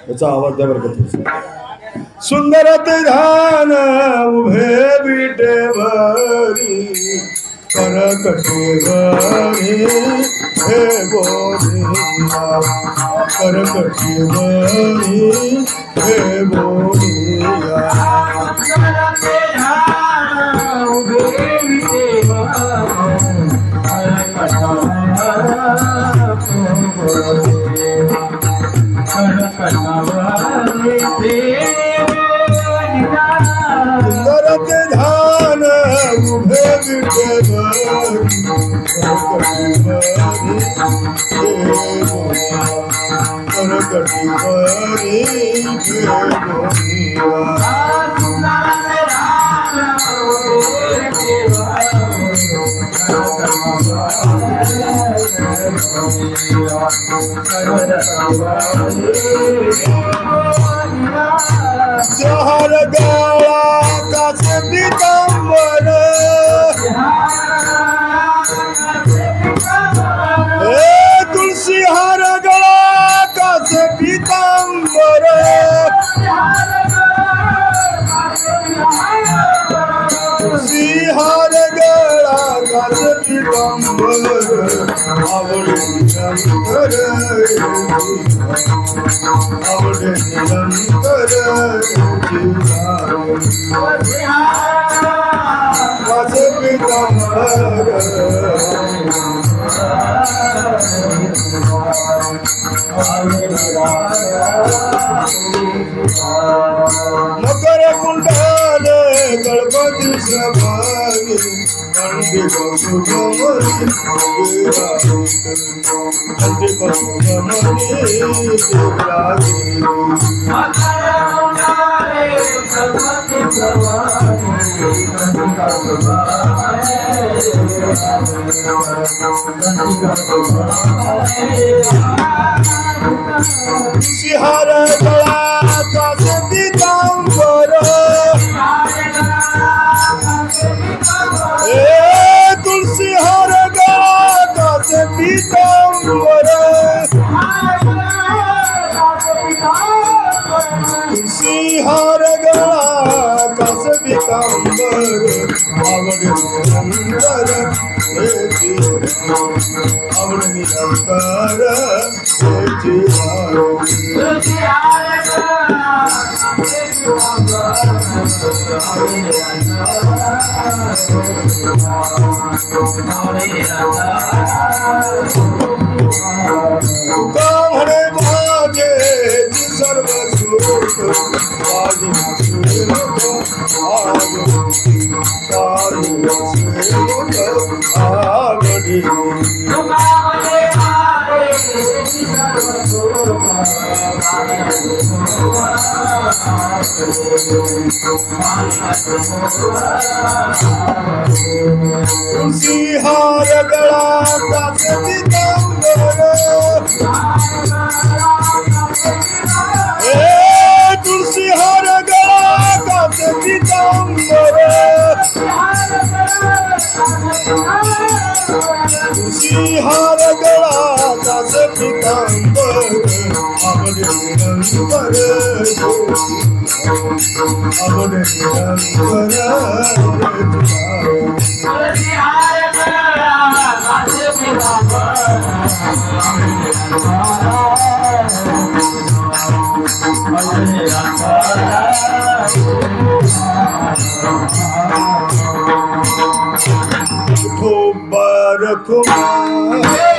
याचा आवाज द्या बरं का. सुंदर ते ध्यान उभे विटेवरी करकटीवरी हे बोलिया करकटीवरी हे बोलिया सुंदर के ध्यान उभे जहर गला कासे पीतांबर तुलसी हार गला कासे पीतांबर तुलसी हार गला कासे पीतांबर आवडे निरंतर आवडे निरंतर कासे पीतांबर मकर कुंडल गणपति सभानी कंठी पशुगमनी कंठी पशुगमनी सिहार गला कासे पीतांबर तुलसी हार गला कासे पीतांबर तुलसी हार गला कासे पीतांबर आवडे निरंतर आवडे निरंतर कामणे भागे सर्व सुख तुलसी हार गला कासे पीतांबर तुलसी हार गला कासे पीतांबर तुलसी हार गला कासे पीतांबर आवडे निरंतर आवडे कुमार कुमार